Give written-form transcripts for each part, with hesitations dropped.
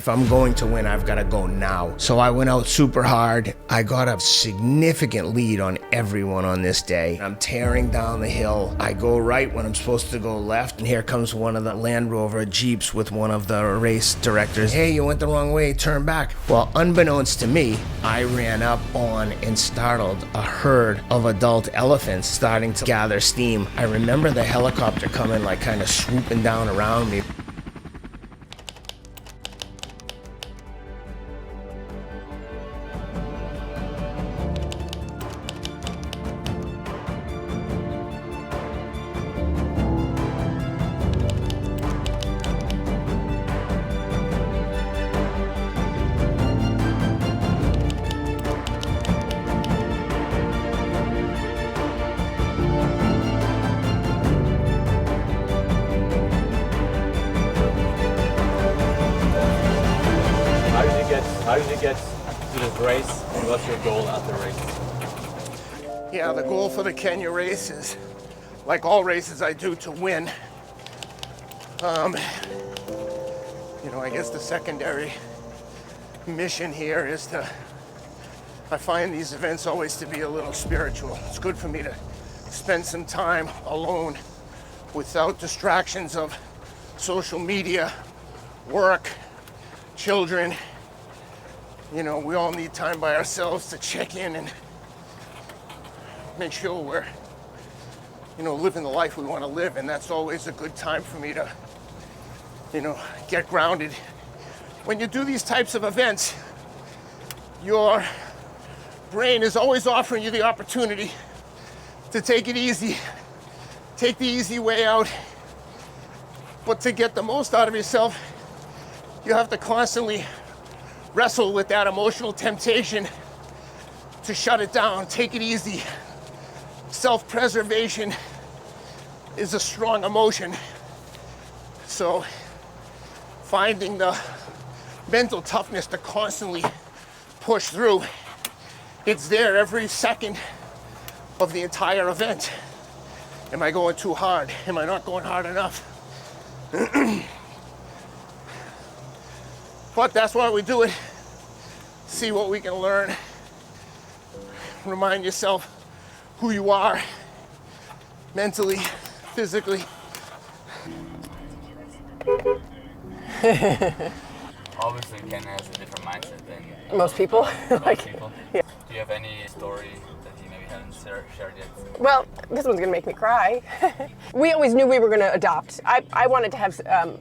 if I'm going to win, I've got to go now. So I went out super hard. I got a significant lead on everyone on this day. I'm tearing down the hill. I go right when I'm supposed to go left, and here comes one of the Land Rover Jeeps with one of the race directors. Hey, you went the wrong way, turn back. Well, unbeknownst to me, I ran up on and startled a herd of adult elephants starting to gather steam. I remember the helicopter coming, like kind of swooping down around me. How did you get to this race, and what's your goal at the race? Yeah, the goal for the Kenya race is, like all races I do, to win. I guess the secondary mission here is I find these events always to be a little spiritual. It's good for me to spend some time alone without distractions of social media, work, children. We all need time by ourselves to check in and make sure we're, living the life we want to live. And that's always a good time for me to, get grounded. When you do these types of events, your brain is always offering you the opportunity to take it easy, take the easy way out. But to get the most out of yourself, you have to constantly wrestle with that emotional temptation to shut it down, take it easy. Self-preservation is a strong emotion. So finding the mental toughness to constantly push through, it's there every second of the entire event. Am I going too hard? Am I not going hard enough? But that's why we do it. See what we can learn. Remind yourself who you are, mentally, physically. Obviously, Ken has a different mindset than most people. most people. Yeah. Do you have any story that you maybe haven't shared yet? Well, this one's gonna make me cry. We always knew we were gonna adopt. I wanted to have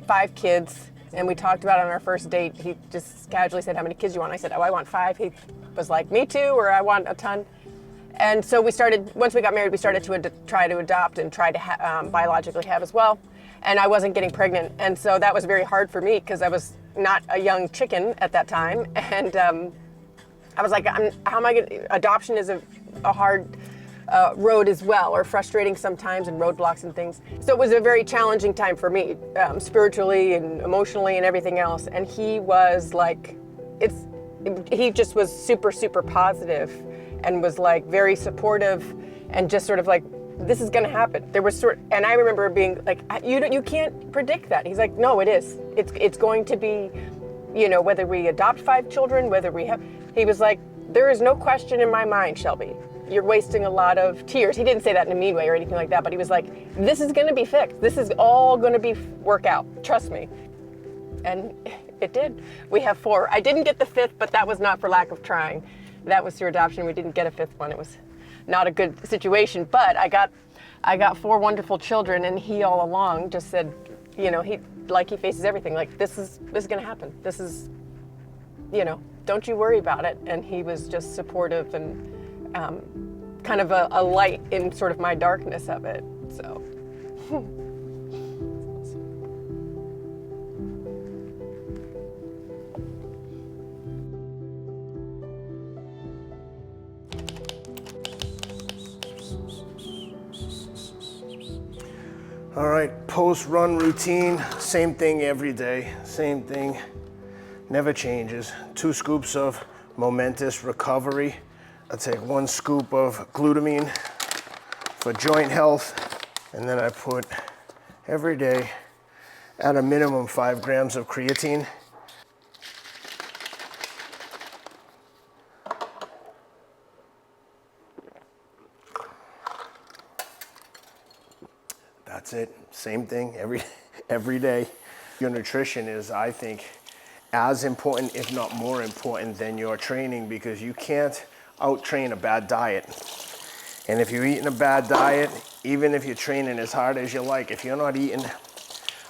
5 kids. And we talked about it on our first date. He just casually said, how many kids do you want? I said, I want 5. He was like, me too, or I want a ton. And so once we got married, we started to try to adopt and try to biologically have as well. And I wasn't getting pregnant. And so that was very hard for me because I was not a young chicken at that time. And I was like, how am I going adoption is a hard road as well, or frustrating sometimes, and roadblocks and things. So it was a very challenging time for me, spiritually and emotionally and everything else. And he was like, he just was super, super positive and was like very supportive and just sort of like, this is going to happen. There was and I remember being like, you can't predict that. He's like, no, it is. It's going to be, whether we adopt 5 children, he was like, there is no question in my mind, Shelby. You're wasting a lot of tears. He didn't say that in a mean way or anything like that, but he was like, this is going to be fixed. This is all going to work out. Trust me. And it did. We have 4. I didn't get the 5th, but that was not for lack of trying. That was through adoption. We didn't get a 5th one. It was not a good situation, but I got 4 wonderful children, and he all along just said, he faces everything. Like, this is going to happen. This is, don't you worry about it. And he was just supportive and kind of a light in sort of my darkness of it. So. All right, post-run routine, same thing every day, same thing, never changes. 2 scoops of Momentous Recovery. I take 1 scoop of glutamine for joint health, and then I put every day at a minimum 5 grams of creatine. That's it. Same thing every day. Your nutrition is, I think, as important, if not more important, than your training, because you can't out-train a bad diet. And if you're eating a bad diet, even if you're training as hard as you like, if you're not eating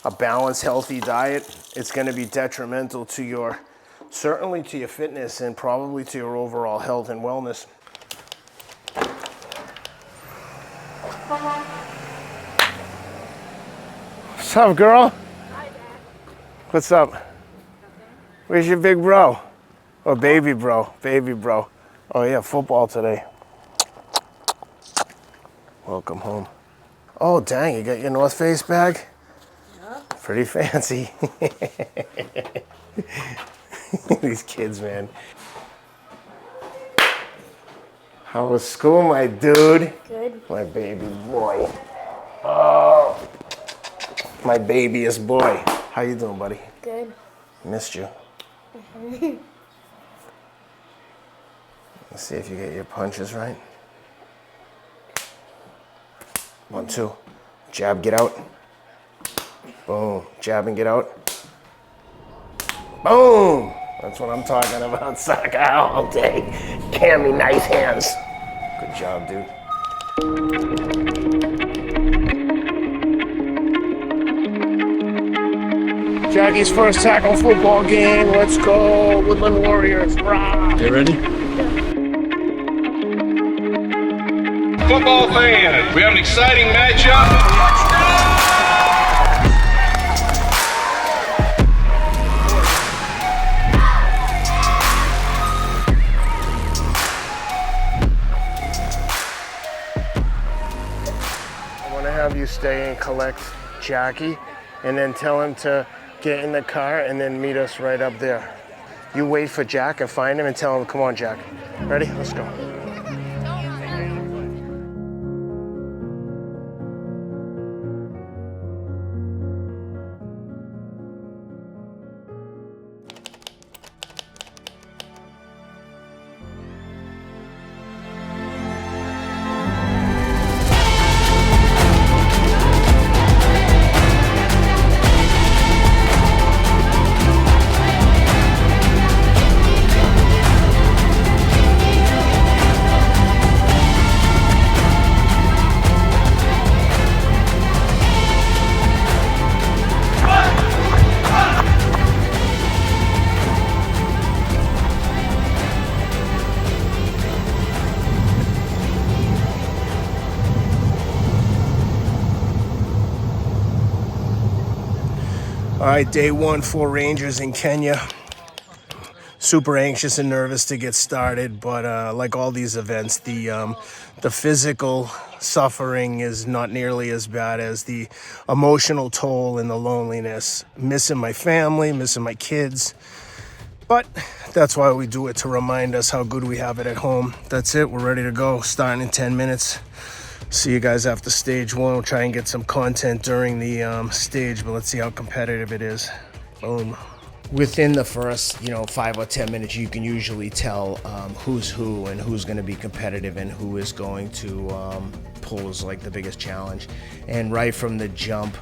a balanced, healthy diet, it's going to be detrimental to your, certainly to your fitness and probably to your overall health and wellness. What's up, girl? Hi, Dad. What's up? Where's your big bro? Oh, baby bro, baby bro. Oh yeah, football today. Welcome home. Oh dang, you got your North Face bag? Yeah. Pretty fancy. These kids, man. How was school, my dude? Good. My baby boy. Oh, my babyest boy. How you doing, buddy? Good. Missed you. Let's see if you get your punches right. 1, 2. Jab, get out. Boom. Jab and get out. Boom. That's what I'm talking about. Soccer all day. Cammy, nice hands. Good job, dude. Jackie's first tackle football game. Let's go, Woodland Warriors. Rah. You ready? Football fans, we have an exciting matchup. I want to have you stay and collect Jackie and then tell him to get in the car and then meet us right up there. You wait for Jack and find him and tell him, come on, Jack. Ready? Let's go. All right, day 1 for Rangers in Kenya. Super anxious and nervous to get started, but like all these events, the physical suffering is not nearly as bad as the emotional toll and the loneliness. Missing my family, missing my kids. But that's why we do it, to remind us how good we have it at home. That's it, we're ready to go, starting in 10 minutes. See you guys after stage 1. We'll try and get some content during the stage, but let's see how competitive it is. Boom. Within the first, 5 or 10 minutes, you can usually tell who's who and who's going to be competitive and who is going to pose like the biggest challenge. And right from the jump,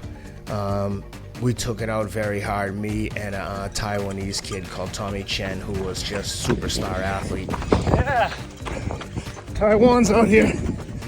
we took it out very hard. Me and a Taiwanese kid called Tommy Chen, who was just superstar athlete. Yeah, Taiwan's out here.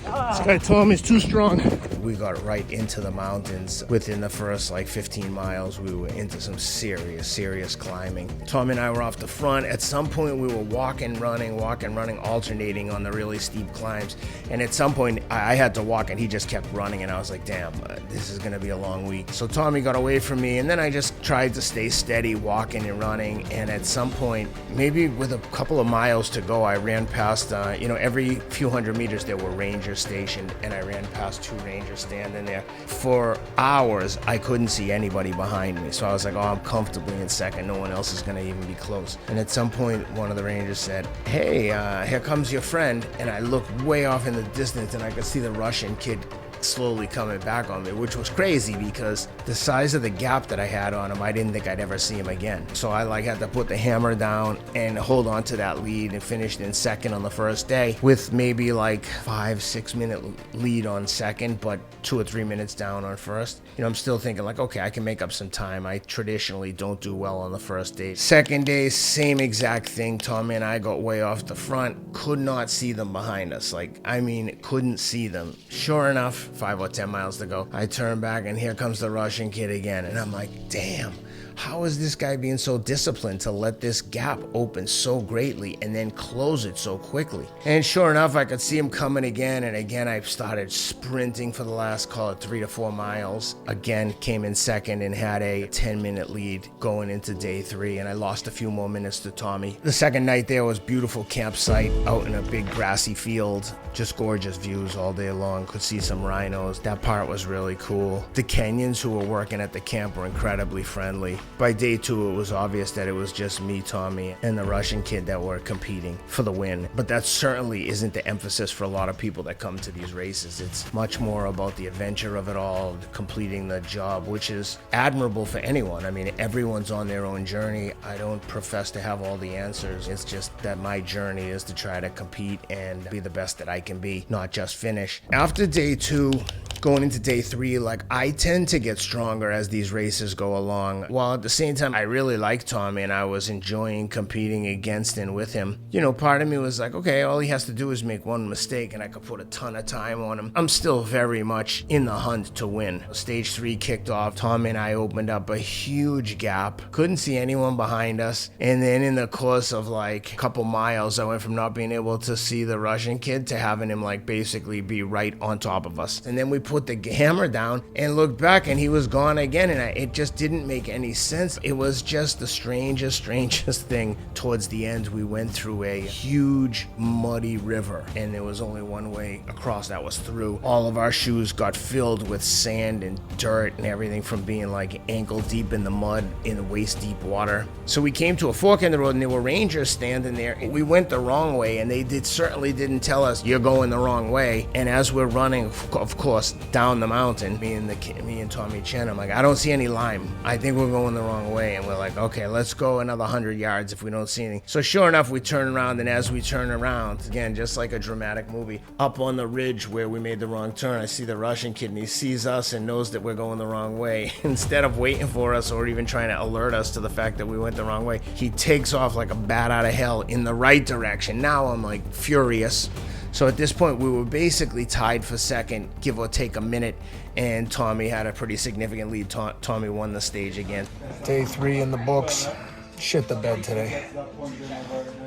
This guy Tommy's too strong. We got right into the mountains. Within the first 15 miles, we were into some serious climbing. Tommy and I were off the front. At some point, we were walking, running, alternating on the really steep climbs. And at some point, I had to walk and he just kept running. And I was like, damn, this is gonna be a long week. So Tommy got away from me, and then I just tried to stay steady, walking and running. And at some point, maybe with a couple of miles to go, I ran past, every few hundred meters there were rangers stationed, and I ran past 2 rangers standing there. For hours, I couldn't see anybody behind me. So I was like, oh, I'm comfortably in second. No one else is gonna even be close. And at some point, one of the rangers said, hey, here comes your friend. And I looked way off in the distance and I could see the Russian kid slowly coming back on me, which was crazy because the size of the gap that I had on him, I didn't think I'd ever see him again. So I like had to put the hammer down and hold on to that lead, and finished in second on the first day with maybe like 5-6 minute lead on second, but 2 or 3 minutes down on first. You know, I'm still thinking like, okay, I can make up some time. I traditionally don't do well on the first day. Second day, same exact thing. Tommy and I got way off the front, could not see them behind us. Like, I mean, couldn't see them. Sure enough, 5 or 10 miles to go, I turn back and here comes the Russian kid again. And I'm like, damn, how is this guy being so disciplined to let this gap open so greatly and then close it so quickly? And sure enough, I could see him coming again, and again I started sprinting for the last, call it 3 to 4 miles. Again, came in second and had a 10-minute lead going into day 3, and I lost a few more minutes to Tommy. The second night there was beautiful campsite out in a big grassy field. Just gorgeous views all day long. Could see some rhinos. That part was really cool. The Kenyans who were working at the camp were incredibly friendly. By day 2, it was obvious that it was just me, Tommy, and the Russian kid that were competing for the win. But that certainly isn't the emphasis for a lot of people that come to these races. It's much more about the adventure of it all, completing the job, which is admirable for anyone. I mean, everyone's on their own journey. I don't profess to have all the answers. It's just that my journey is to try to compete and be the best that I can be, not just finish. After day 2, going into day 3, like, I tend to get stronger as these races go along, while at the same time I really liked Tommy and I was enjoying competing against and with him. You know, part of me was like, okay, all he has to do is make one mistake and I could put a ton of time on him. I'm still very much in the hunt to win. Stage 3 kicked off. Tommy and I opened up a huge gap, couldn't see anyone behind us, and then in the course of like a couple miles, I went from not being able to see the Russian kid to having him like basically be right on top of us. And then we put the hammer down and looked back and he was gone again, and it just didn't make any sense. It was just the strangest thing. Towards the end, we went through a huge muddy river, and there was only one way across, that was through. All of our shoes got filled with sand and dirt and everything from being like ankle deep in the mud in the waist deep water. So we came to a fork in the road and there were rangers standing there. We went the wrong way, and they certainly didn't tell us you're going the wrong way. And as we're running, of course, down the mountain, me and Tommy Chen, I'm like, I don't see any lime. I think we're going the wrong way. And we're like, okay, let's go another 100 yards if we don't see anything. So sure enough, we turn around, and as we turn around, again, just like a dramatic movie, up on the ridge where we made the wrong turn, I see the Russian kid, and he sees us and knows that we're going the wrong way. Instead of waiting for us or even trying to alert us to the fact that we went the wrong way, he takes off like a bat out of hell in the right direction. Now I'm like furious. So at this point, we were basically tied for second, give or take a minute, and Tommy had a pretty significant lead. Tommy won the stage again. Day 3 in the books. Shit the bed today.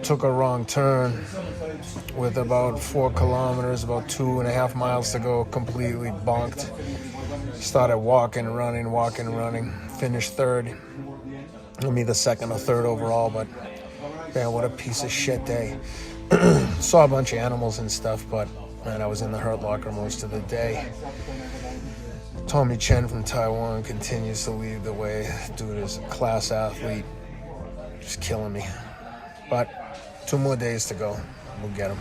Took a wrong turn with about 4 kilometers, about 2.5 miles to go, completely bonked. Started walking, running. Finished third. Me the second or third overall, but man, what a piece of shit day. Saw a bunch of animals and stuff, but man, I was in the hurt locker most of the day. Tommy Chen from Taiwan continues to lead the way. Dude is a class athlete, just killing me. But 2 more days to go. We'll get him.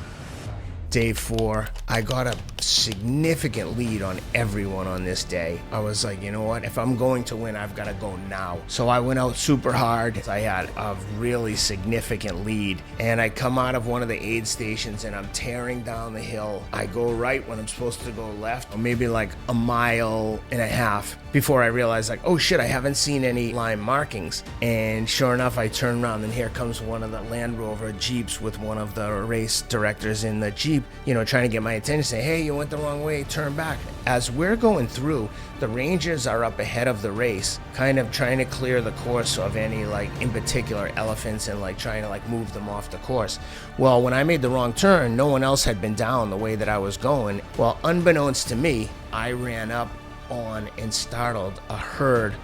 Day 4, I got a significant lead on everyone on this day. I was like, you know what? If I'm going to win, I've got to go now. So I went out super hard. I had a really significant lead, and I come out of one of the aid stations and I'm tearing down the hill. I go right when I'm supposed to go left, or maybe like 1.5 miles before I realize like, oh shit, I haven't seen any line markings. And sure enough, I turn around and here comes one of the Land Rover Jeeps with one of the race directors in the Jeep, you know, trying to get my attention, say, hey, you went the wrong way, turn back. As we're going through, the Rangers are up ahead of the race, kind of trying to clear the course of any, like, in particular elephants, and like trying to like move them off the course. Well, when I made the wrong turn, no one else had been down the way that I was going. Well, unbeknownst to me, I ran up on and startled a herd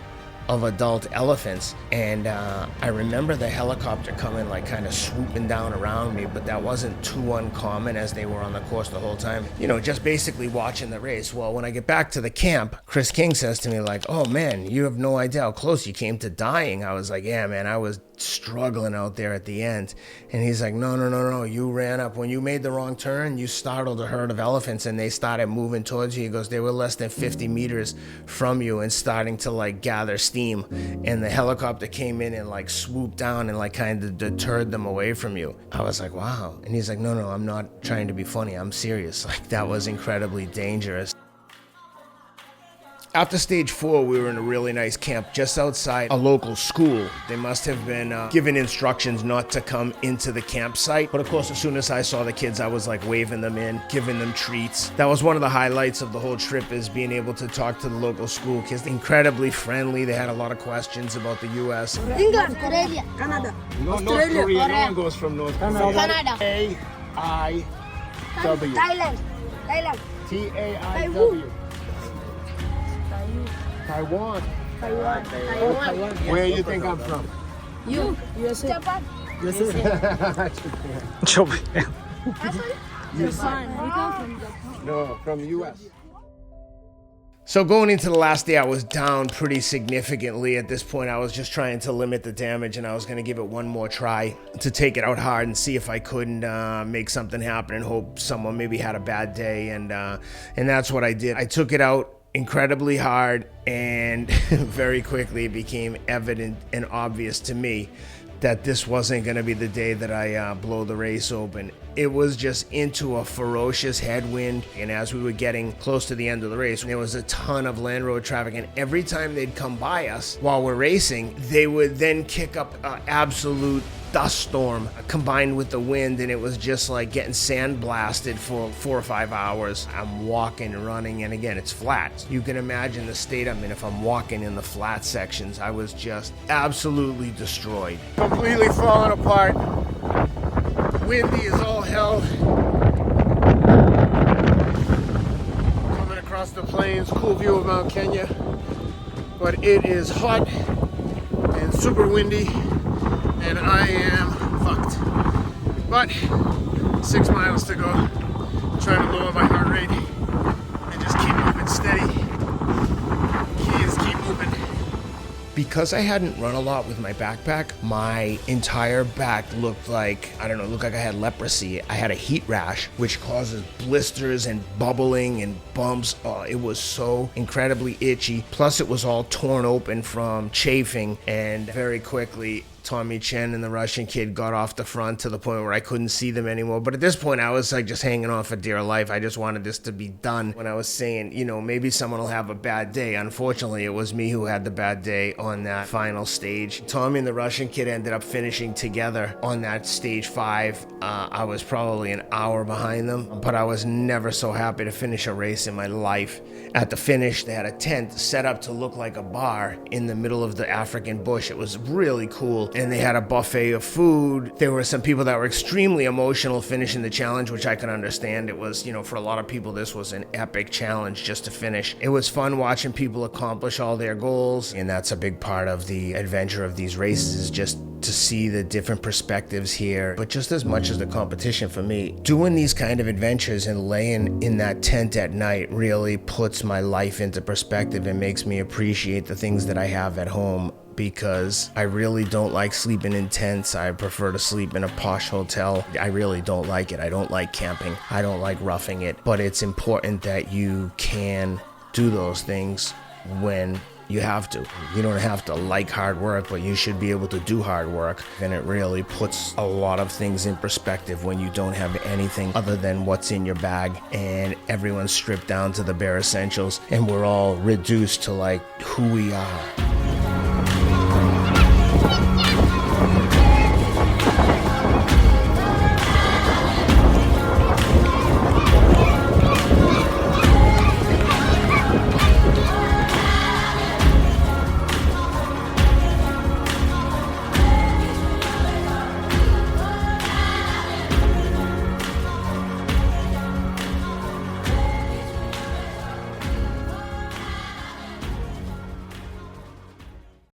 of adult elephants, and I remember the helicopter coming, like kind of swooping down around me, but that wasn't too uncommon as they were on the course the whole time, you know, just basically watching the race. Well, when I get back to the camp, Chris King says to me like, oh man, you have no idea how close you came to dying. I was like, yeah man, I was struggling out there at the end. And he's like, no, you ran up. When you made the wrong turn, you startled a herd of elephants and they started moving towards you. He goes, they were less than 50 meters from you and starting to like gather steam. And the helicopter came in and like swooped down and like kind of deterred them away from you. I was like, wow. And he's like, no, I'm not trying to be funny. I'm serious. Like, that was incredibly dangerous. After stage 4, we were in a really nice camp just outside a local school. They must have been given instructions not to come into the campsite. But of course, as soon as I saw the kids, I was like waving them in, giving them treats. That was one of the highlights of the whole trip, is being able to talk to the local school kids. Incredibly friendly. They had a lot of questions about the U.S. England, Australia, Canada. No, North Korea. No one goes from North Korea. Canada. A-I-W. Thailand. T-A-I-W. Taiwan. Where you think I'm from? Japan. No, from U.S. So going into the last day, I was down pretty significantly. At this point, I was just trying to limit the damage, and I was going to give it one more try to take it out hard and see if I couldn't make something happen and hope someone maybe had a bad day. And that's what I did. I took it out incredibly hard, and very quickly it became evident and obvious to me that this wasn't going to be the day that I blow the race open. It was just into a ferocious headwind, and as we were getting close to the end of the race, there was a ton of land road traffic, and every time they'd come by us while we're racing, they would then kick up an absolute dust storm combined with the wind, and it was just like getting sandblasted for 4 or 5 hours. I'm walking and running, and again, it's flat. You can imagine the state I'm in if I'm walking in the flat sections. I was just absolutely destroyed. Completely falling apart. Windy as all hell. Coming across the plains, cool view of Mount Kenya. But it is hot and super windy, and I am fucked. But 6 miles to go. Trying to lower my heart rate and just keep moving steady. Key is keep moving. Because I hadn't run a lot with my backpack, my entire back looked like, I had leprosy. I had a heat rash, which causes blisters and bubbling and bumps. Oh, it was so incredibly itchy. Plus it was all torn open from chafing, and very quickly Tommy Chen and the Russian kid got off the front to the point where I couldn't see them anymore. But at this point, I was like just hanging on for dear life. I just wanted this to be done. When I was saying, maybe someone will have a bad day. Unfortunately, it was me who had the bad day on that final stage. Tommy and the Russian kid ended up finishing together on that stage 5. I was probably an hour behind them, but I was never so happy to finish a race in my life. At the finish, they had a tent set up to look like a bar in the middle of the African bush. It was really cool. And they had a buffet of food. There were some people that were extremely emotional finishing the challenge, which I can understand. It was, for a lot of people, this was an epic challenge just to finish. It was fun watching people accomplish all their goals. And that's a big part of the adventure of these races, is just to see the different perspectives here. But just as much as the competition for me, doing these kind of adventures and laying in that tent at night really puts my life into perspective and makes me appreciate the things that I have at home, because I really don't like sleeping in tents. I prefer to sleep in a posh hotel. I really don't like it. I don't like camping. I don't like roughing it. But it's important that you can do those things when you have to. You don't have to like hard work, but you should be able to do hard work. And it really puts a lot of things in perspective when you don't have anything other than what's in your bag, and everyone's stripped down to the bare essentials, and we're all reduced to like who we are.